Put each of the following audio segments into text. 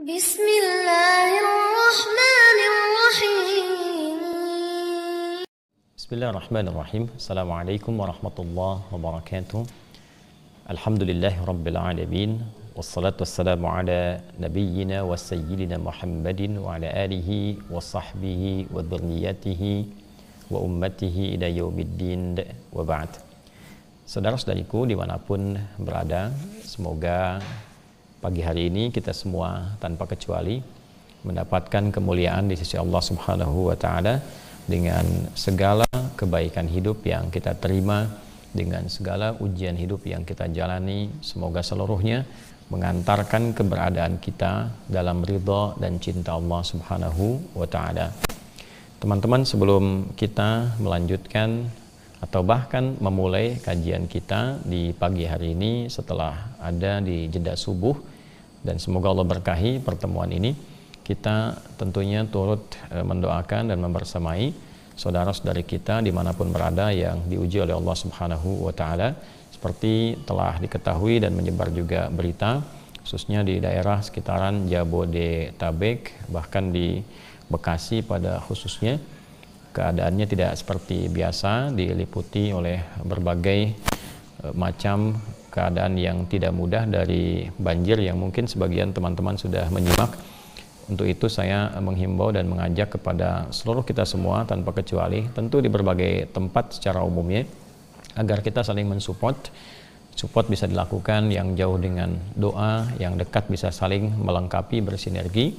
Bismillahirrahmanirrahim. Bismillahirrahmanirrahim. Assalamualaikum warahmatullahi wabarakatuh. Alhamdulillahi rabbil alamin. Wassalatu wassalamu ala nabiyyina wa sayyidina Muhammadin wa ala alihi wa sahbihi wa dhurriyyatihi wa ummatihi ila yaumiddin wa ba'd. Saudara-saudariku dimanapun berada, semoga pagi hari ini kita semua tanpa kecuali mendapatkan kemuliaan di sisi Allah Subhanahu wa taala dengan segala kebaikan hidup yang kita terima, dengan segala ujian hidup yang kita jalani. Semoga seluruhnya mengantarkan keberadaan kita dalam ridha dan cinta Allah Subhanahu wa taala. Teman-teman, sebelum kita melanjutkan atau bahkan memulai kajian kita di pagi hari ini setelah ada di jeda subuh, dan semoga Allah berkahi pertemuan ini, kita tentunya turut mendoakan dan membersamai saudara-saudari kita dimanapun berada yang diuji oleh Allah Subhanahu wa taala. Seperti telah diketahui dan menyebar juga berita, khususnya di daerah sekitaran Jabodetabek, bahkan di Bekasi pada khususnya, keadaannya tidak seperti biasa, diliputi oleh berbagai macam keadaan yang tidak mudah, dari banjir yang mungkin sebagian teman-teman sudah menyimak. Untuk itu saya menghimbau dan mengajak kepada seluruh kita semua tanpa kecuali, tentu di berbagai tempat secara umumnya, agar kita saling mensupport. Support bisa dilakukan yang jauh dengan doa, yang dekat bisa saling melengkapi, bersinergi,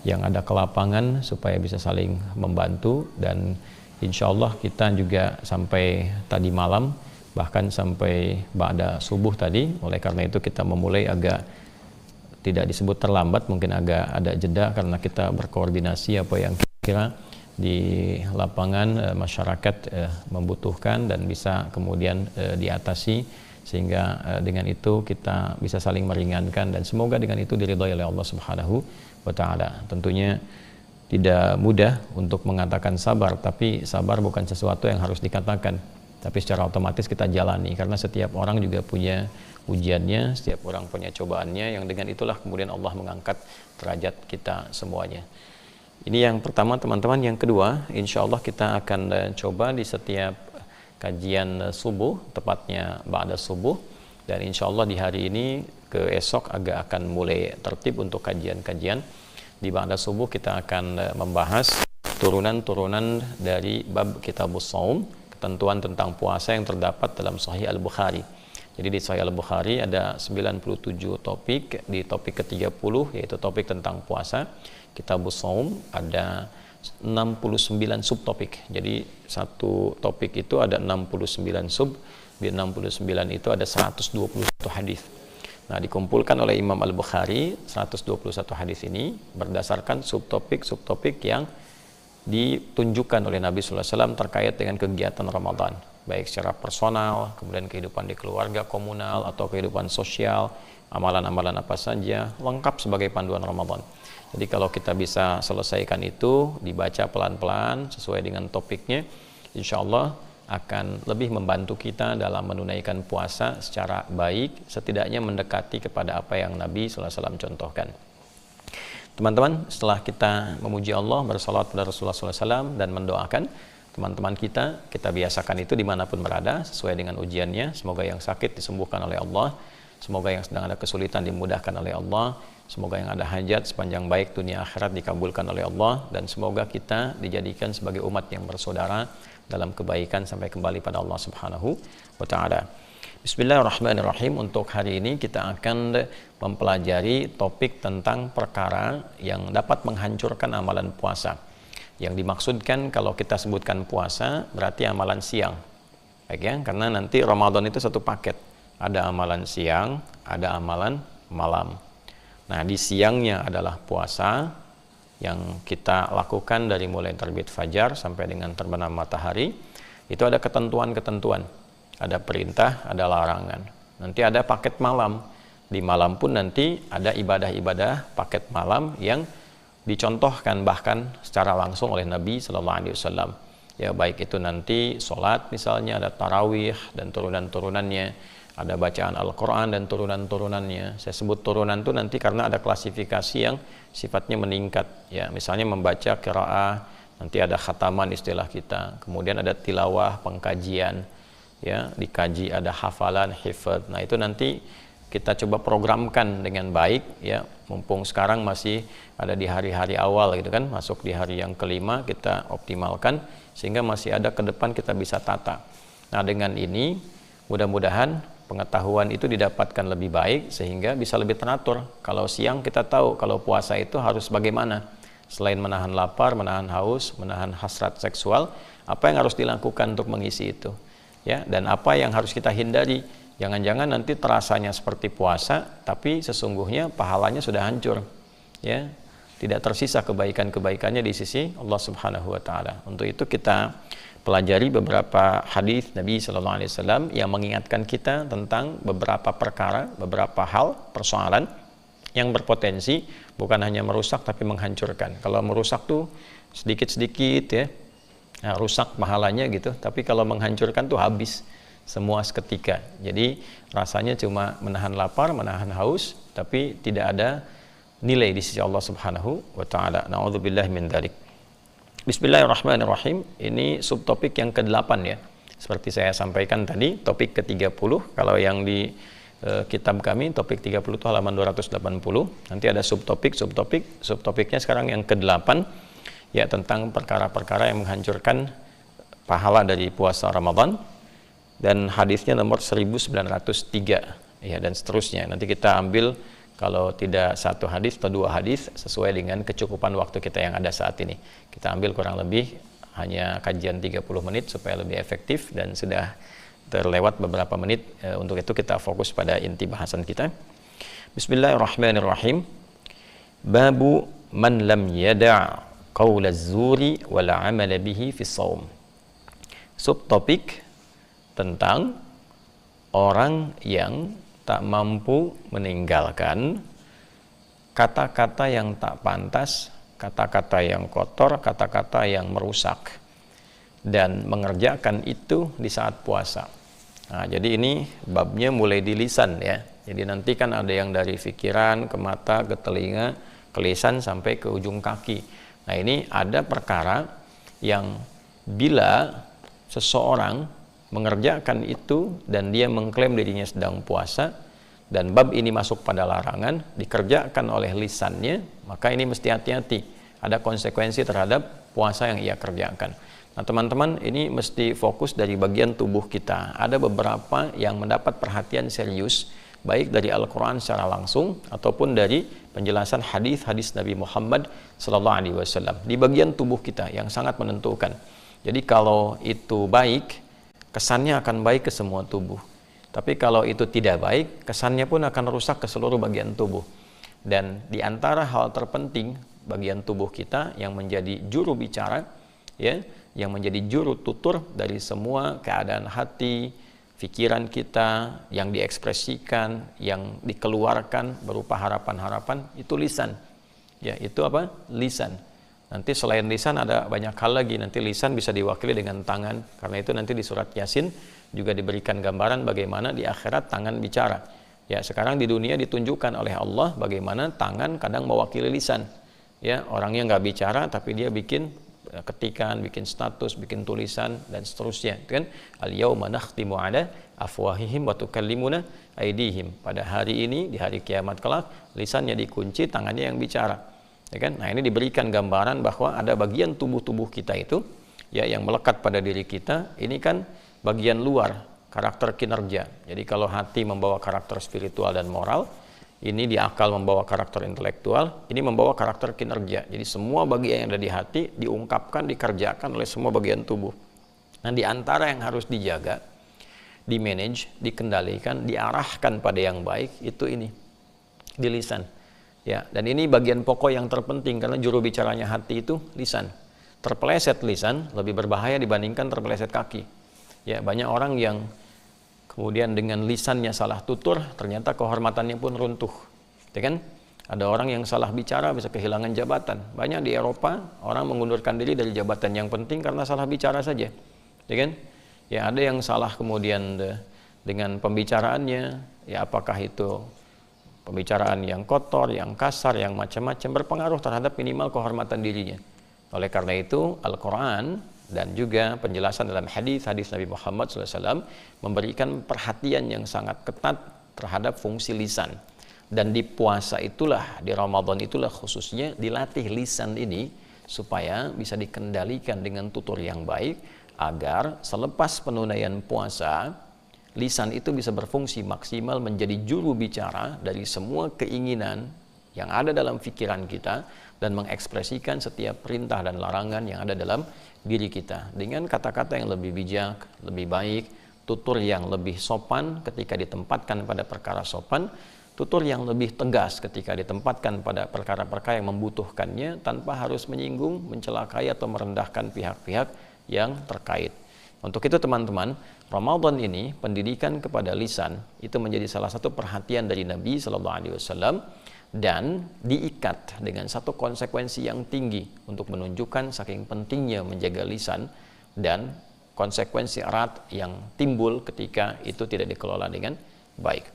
yang ada ke lapangan supaya bisa saling membantu. Dan insya Allah kita juga sampai tadi malam, bahkan sampai ba'da subuh tadi. Oleh karena itu kita memulai agak tidak disebut terlambat, mungkin agak ada jeda karena kita berkoordinasi apa yang kira di lapangan masyarakat membutuhkan dan bisa kemudian diatasi, sehingga dengan itu kita bisa saling meringankan, dan semoga dengan itu diridhai oleh Allah Subhanahu wa taala. Tentunya tidak mudah untuk mengatakan sabar, tapi sabar bukan sesuatu yang harus dikatakan, tapi secara otomatis kita jalani, karena setiap orang juga punya ujiannya, setiap orang punya cobaannya, yang dengan itulah kemudian Allah mengangkat derajat kita semuanya. Ini yang pertama, teman-teman. Yang kedua, insya Allah kita akan coba di setiap kajian subuh, tepatnya ba'da subuh, dan insya Allah di hari ini ke esok agak akan mulai tertib untuk kajian-kajian. Di ba'da subuh kita akan membahas turunan-turunan dari bab Kitabus Shaum, ketentuan tentang puasa yang terdapat dalam Sahih Al-Bukhari. Jadi di Sahih Al-Bukhari ada 97 topik, di topik ke-30 yaitu topik tentang puasa, Kitabus Shaum ada 69 subtopik. Jadi satu topik itu ada 69 sub, di 69 itu ada 121 hadis. Nah, dikumpulkan oleh Imam Al-Bukhari 121 hadis ini berdasarkan subtopik-subtopik yang ditunjukkan oleh Nabi sallallahu alaihi wasallam terkait dengan kegiatan Ramadan, baik secara personal, kemudian kehidupan di keluarga, komunal, atau kehidupan sosial, amalan-amalan apa saja, lengkap sebagai panduan Ramadan. Jadi kalau kita bisa selesaikan itu, dibaca pelan-pelan sesuai dengan topiknya, insya Allah akan lebih membantu kita dalam menunaikan puasa secara baik, setidaknya mendekati kepada apa yang Nabi sallallahu alaihi wasallam contohkan. Teman-teman, setelah kita memuji Allah, bersalawat pada Rasulullah SAW, dan mendoakan teman-teman kita biasakan itu dimanapun berada, sesuai dengan ujiannya. Semoga yang sakit disembuhkan oleh Allah, semoga yang sedang ada kesulitan dimudahkan oleh Allah, semoga yang ada hajat sepanjang baik dunia akhirat dikabulkan oleh Allah, dan semoga kita dijadikan sebagai umat yang bersaudara dalam kebaikan sampai kembali pada Allah Subhanahu wa taala. Bismillahirrahmanirrahim. Untuk hari ini kita akan mempelajari topik tentang perkara yang dapat menghancurkan amalan puasa. Yang dimaksudkan kalau kita sebutkan puasa berarti amalan siang, baik ya, karena nanti Ramadan itu satu paket, ada amalan siang, ada amalan malam. Nah, di siangnya adalah puasa yang kita lakukan dari mulai terbit fajar sampai dengan terbenam matahari. Itu ada ketentuan-ketentuan, ada perintah, ada larangan. Nanti ada paket malam, di malam pun nanti ada ibadah-ibadah paket malam yang dicontohkan bahkan secara langsung oleh Nabi Sallallahu Alaihi Wasallam. Ya, baik itu nanti sholat misalnya ada tarawih dan turunan-turunannya, ada bacaan Al-Quran dan turunan-turunannya. Saya sebut turunan itu nanti karena ada klasifikasi yang sifatnya meningkat. Ya, misalnya membaca qiraah, nanti ada khataman istilah kita. Kemudian ada tilawah, pengkajian, ya, dikaji, ada hafalan, hifdz. Nah, itu nanti kita coba programkan dengan baik, ya. Mumpung sekarang masih ada di hari-hari awal gitu kan, masuk di hari yang kelima, kita optimalkan sehingga masih ada ke depan kita bisa tata. Nah, dengan ini mudah-mudahan pengetahuan itu didapatkan lebih baik sehingga bisa lebih teratur. Kalau siang kita tahu kalau puasa itu harus bagaimana. Selain menahan lapar, menahan haus, menahan hasrat seksual, apa yang harus dilakukan untuk mengisi itu? Ya, dan apa yang harus kita hindari? Jangan-jangan nanti terasanya seperti puasa, tapi sesungguhnya pahalanya sudah hancur. Ya, tidak tersisa kebaikan-kebaikannya di sisi Allah Subhanahu wa taala. Untuk itu kita pelajari beberapa hadis Nabi Sallallahu Alaihi Wasallam yang mengingatkan kita tentang beberapa perkara, beberapa hal, persoalan yang berpotensi bukan hanya merusak tapi menghancurkan. Kalau merusak tuh sedikit-sedikit ya, nah, rusak pahalanya gitu. Tapi kalau menghancurkan tuh habis semua seketika. Jadi rasanya cuma menahan lapar, menahan haus, tapi tidak ada nilai di sisi Allah Subhanahu wa taala. Nauzubillahi min dzalik. Bismillahirrahmanirrahim. Ini subtopik yang ke-8 ya. Seperti saya sampaikan tadi, topik ke-30. Kalau yang di kitab kami, topik 30 itu halaman 280. Nanti ada subtopiknya sekarang yang ke-8, ya, tentang perkara-perkara yang menghancurkan pahala dari puasa Ramadan. Dan hadisnya nomor 1903, ya, dan seterusnya. Nanti kita ambil kalau tidak satu hadis atau dua hadis sesuai dengan kecukupan waktu kita yang ada saat ini. Kita ambil kurang lebih hanya kajian 30 menit supaya lebih efektif dan sudah terlewat beberapa menit. Untuk itu kita fokus pada inti bahasan kita. Bismillahirrahmanirrahim. Babu man lam yada' qaula az-zuri wal 'amala bihi fi shaum. Subtopik tentang orang yang tak mampu meninggalkan kata-kata yang tak pantas, kata-kata yang kotor, kata-kata yang merusak, dan mengerjakan itu di saat puasa. Nah, jadi ini babnya mulai di lisan ya. Jadi nanti kan ada yang dari pikiran ke mata, ke telinga, ke lisan sampai ke ujung kaki. Nah, ini ada perkara yang bila seseorang mengerjakan itu dan dia mengklaim dirinya sedang puasa dan bab ini masuk pada larangan dikerjakan oleh lisannya, maka ini mesti hati-hati, ada konsekuensi terhadap puasa yang ia kerjakan. Nah, teman-teman, ini mesti fokus dari bagian tubuh kita. Ada beberapa yang mendapat perhatian serius baik dari Al-Quran secara langsung ataupun dari penjelasan hadis-hadis Nabi Muhammad SAW di bagian tubuh kita yang sangat menentukan. Jadi kalau itu baik, kesannya akan baik ke semua tubuh. Tapi kalau itu tidak baik, kesannya pun akan rusak ke seluruh bagian tubuh. Dan di antara hal terpenting bagian tubuh kita yang menjadi juru bicara, ya, yang menjadi juru tutur dari semua keadaan hati, pikiran kita, yang diekspresikan, yang dikeluarkan berupa harapan-harapan, itu lisan. Ya, itu apa? Lisan. Nanti selain lisan ada banyak hal lagi. Nanti lisan bisa diwakili dengan tangan. Karena itu nanti di surat Yasin juga diberikan gambaran bagaimana di akhirat tangan bicara. Ya, sekarang di dunia ditunjukkan oleh Allah bagaimana tangan kadang mewakili lisan. Ya, orangnya nggak bicara tapi dia bikin ketikan, bikin status, bikin tulisan dan seterusnya. Itu kan al-yauma nakhtimu ala afwahihim wa tukallimuna aydihim. Pada hari ini di hari kiamat kelak lisannya dikunci, tangannya yang bicara. Ya kan? Nah, ini diberikan gambaran bahwa ada bagian tubuh-tubuh kita itu ya yang melekat pada diri kita. Ini kan bagian luar, karakter kinerja. Jadi kalau hati membawa karakter spiritual dan moral, ini di akal membawa karakter intelektual, ini membawa karakter kinerja. Jadi semua bagian yang ada di hati diungkapkan, dikerjakan oleh semua bagian tubuh. Nah, di antara yang harus dijaga, dimanage, dikendalikan, diarahkan pada yang baik, itu ini, di lisan. Ya, dan ini bagian pokok yang terpenting karena juru bicaranya hati itu lisan. Terpeleset lisan lebih berbahaya dibandingkan terpeleset kaki. Ya, banyak orang yang kemudian dengan lisannya salah tutur, ternyata kehormatannya pun runtuh. Ya kan? Ada orang yang salah bicara bisa kehilangan jabatan. Banyak di Eropa orang mengundurkan diri dari jabatan yang penting karena salah bicara saja. Ya kan? Ya, ada yang salah kemudian dengan pembicaraannya, ya apakah itu pembicaraan yang kotor, yang kasar, yang macam-macam, berpengaruh terhadap minimal kehormatan dirinya. Oleh karena itu, Al-Quran dan juga penjelasan dalam hadis-hadis Nabi Muhammad SAW memberikan perhatian yang sangat ketat terhadap fungsi lisan. Dan di puasa itulah, di Ramadan itulah khususnya dilatih lisan ini supaya bisa dikendalikan dengan tutur yang baik, agar selepas penunaian puasa, lisan itu bisa berfungsi maksimal menjadi juru bicara dari semua keinginan yang ada dalam pikiran kita dan mengekspresikan setiap perintah dan larangan yang ada dalam diri kita dengan kata-kata yang lebih bijak, lebih baik, tutur yang lebih sopan ketika ditempatkan pada perkara sopan, tutur yang lebih tegas ketika ditempatkan pada perkara-perkara yang membutuhkannya tanpa harus menyinggung, mencelakai atau merendahkan pihak-pihak yang terkait. Untuk itu teman-teman, Ramadan ini pendidikan kepada lisan itu menjadi salah satu perhatian dari Nabi SAW dan diikat dengan satu konsekuensi yang tinggi untuk menunjukkan saking pentingnya menjaga lisan dan konsekuensi erat yang timbul ketika itu tidak dikelola dengan baik.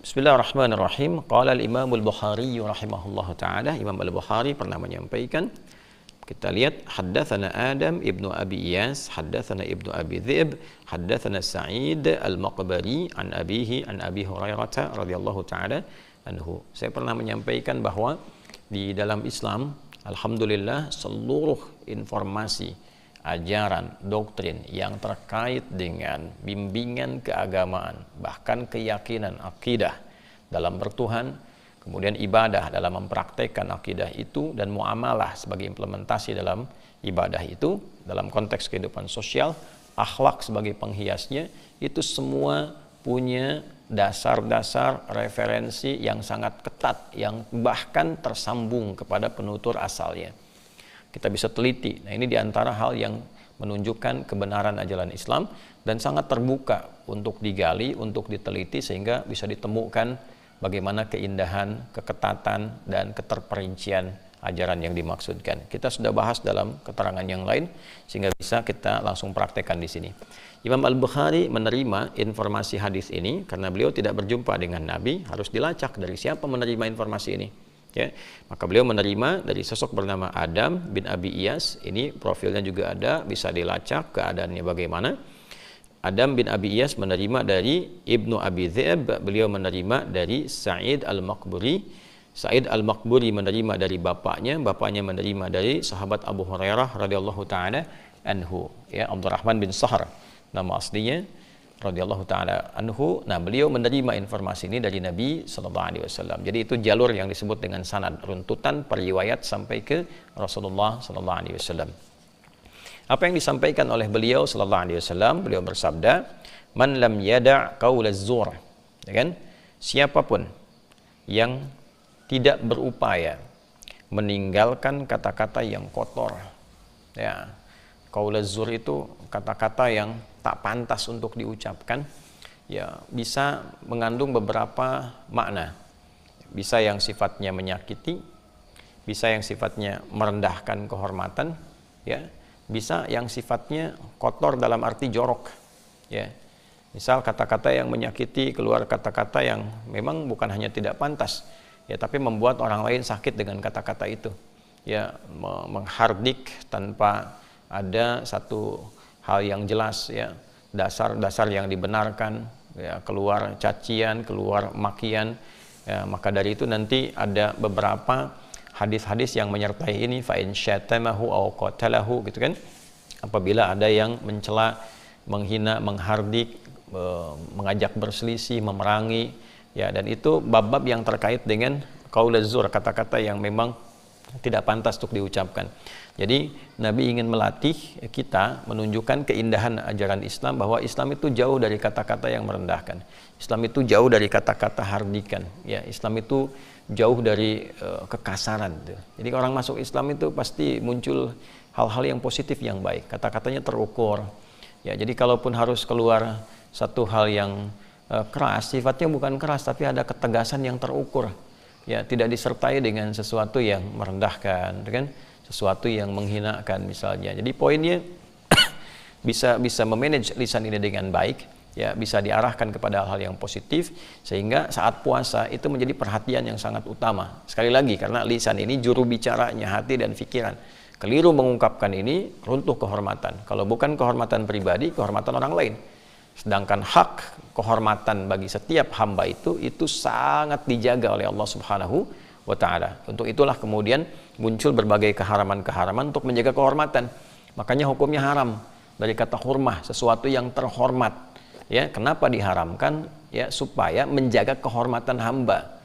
Bismillahirrahmanirrahim. Qala al-Imam al-Bukhari rahimahullahu taala, Imam Al-Bukhari pernah menyampaikan, kita lihat, haddatsana Adam ibnu Abi Iyas, haddatsana ibnu Abi Dhi'b, haddatsana Sa'id al-Maqbari an abihi an Abi Hurairah radhiyallahu taala anhu. Saya pernah menyampaikan bahwa di dalam Islam, alhamdulillah, seluruh informasi, ajaran, doktrin yang terkait dengan bimbingan keagamaan, bahkan keyakinan akidah dalam bertuhan, kemudian ibadah dalam mempraktekkan akidah itu, dan muamalah sebagai implementasi dalam ibadah itu, dalam konteks kehidupan sosial, akhlak sebagai penghiasnya, itu semua punya dasar-dasar referensi yang sangat ketat, yang bahkan tersambung kepada penutur asalnya. Kita bisa teliti. Nah, ini diantara hal yang menunjukkan kebenaran ajaran Islam dan sangat terbuka untuk digali, untuk diteliti, sehingga bisa ditemukan bagaimana keindahan, keketatan, dan keterperincian ajaran yang dimaksudkan. Kita sudah bahas dalam keterangan yang lain, sehingga bisa kita langsung praktekkan di sini. Imam Al-Bukhari menerima informasi hadis ini karena beliau tidak berjumpa dengan Nabi, harus dilacak dari siapa menerima informasi ini. Ya, maka beliau menerima dari sosok bernama Adam bin Abi Iyas. Ini profilnya juga ada, bisa dilacak keadaannya bagaimana. Adam bin Abi Iyas menerima dari Ibnu Abi Dhi'b, beliau menerima dari Sa'id al-Maqburi. Sa'id al-Maqburi menerima dari bapaknya menerima dari sahabat Abu Hurairah radhiyallahu taala anhu, ya, Abdurrahman bin Sahr nama aslinya, radhiyallahu taala anhu. Nah, beliau menerima informasi ini dari Nabi sallallahu alaihi wasallam. Jadi itu jalur yang disebut dengan sanad, runtutan periwayat sampai ke Rasulullah sallallahu alaihi wasallam. Apa yang disampaikan oleh beliau sallallahu alaihi wasallam? Beliau bersabda, "Man lam yada' qaulaz zur." Ya kan? Siapapun yang tidak berupaya meninggalkan kata-kata yang kotor. Ya. Qaulaz zur itu kata-kata yang tak pantas untuk diucapkan, ya, bisa mengandung beberapa makna. Bisa yang sifatnya menyakiti, bisa yang sifatnya merendahkan kehormatan, ya, bisa yang sifatnya kotor dalam arti jorok, ya. Misal kata-kata yang menyakiti, keluar kata-kata yang memang bukan hanya tidak pantas, ya, tapi membuat orang lain sakit dengan kata-kata itu, ya, menghardik tanpa ada satu hal yang jelas, ya, dasar-dasar yang dibenarkan, ya, keluar cacian, keluar makian, ya, maka dari itu nanti ada beberapa hadis-hadis yang menyertai ini, fa in syatamahu aw qatalahu, gitu kan, apabila ada yang mencela, menghina, menghardik, mengajak berselisih, memerangi, ya, dan itu bab-bab yang terkait dengan qaulaz zur, kata-kata yang memang tidak pantas untuk diucapkan. Jadi Nabi ingin melatih kita, menunjukkan keindahan ajaran Islam, bahwa Islam itu jauh dari kata-kata yang merendahkan. Islam itu jauh dari kata-kata hardikan. Ya, Islam itu jauh dari kekasaran. Jadi orang masuk Islam itu pasti muncul hal-hal yang positif, yang baik. Kata-katanya terukur. Ya, jadi kalaupun harus keluar satu hal yang keras, sifatnya bukan keras, tapi ada ketegasan yang terukur. Ya, tidak disertai dengan sesuatu yang merendahkan, kan? Sesuatu yang menghinakan misalnya. Jadi poinnya bisa memanage lisan ini dengan baik, ya bisa diarahkan kepada hal yang positif, sehingga saat puasa itu menjadi perhatian yang sangat utama. Sekali lagi, karena lisan ini juru bicaranya hati dan pikiran. Keliru mengungkapkan ini, runtuh kehormatan. Kalau bukan kehormatan pribadi, kehormatan orang lain. Sedangkan hak kehormatan bagi setiap hamba itu sangat dijaga oleh Allah Subhanahu wa ta'ala. Untuk itulah kemudian muncul berbagai keharaman-keharaman untuk menjaga kehormatan. Makanya hukumnya haram. Dari kata hurmah, sesuatu yang terhormat. Ya, kenapa diharamkan? Ya, supaya menjaga kehormatan hamba.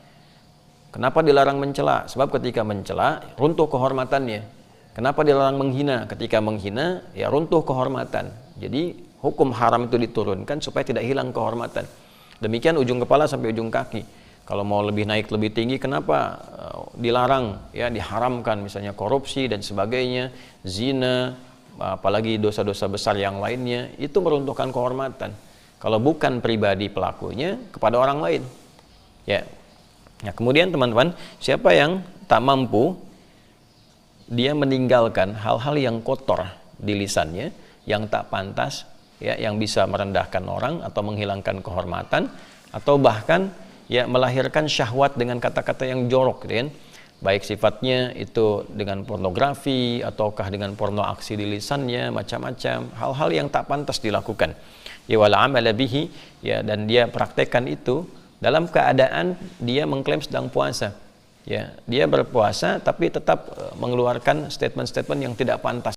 Kenapa dilarang mencela? Sebab ketika mencela, runtuh kehormatannya. Kenapa dilarang menghina? Ketika menghina, ya runtuh kehormatan. Jadi hukum haram itu diturunkan supaya tidak hilang kehormatan. Demikian ujung kepala sampai ujung kaki. Kalau mau lebih naik lebih tinggi, kenapa dilarang? Ya, diharamkan misalnya korupsi dan sebagainya, zina, apalagi dosa-dosa besar yang lainnya, itu meruntuhkan kehormatan. Kalau bukan pribadi pelakunya, kepada orang lain. Ya. Nah, kemudian teman-teman, siapa yang tak mampu, dia meninggalkan hal-hal yang kotor di lisannya, yang tak pantas, ya, yang bisa merendahkan orang atau menghilangkan kehormatan, atau bahkan ya melahirkan syahwat dengan kata-kata yang jorok, gitu kan? Baik sifatnya itu dengan pornografi ataukah dengan porno aksi di lisannya, macam-macam hal-hal yang tak pantas dilakukan. Ya wal amala bihi, ya, dan dia praktekkan itu dalam keadaan dia mengklaim sedang puasa. Ya, dia berpuasa tapi tetap mengeluarkan statement-statement yang tidak pantas.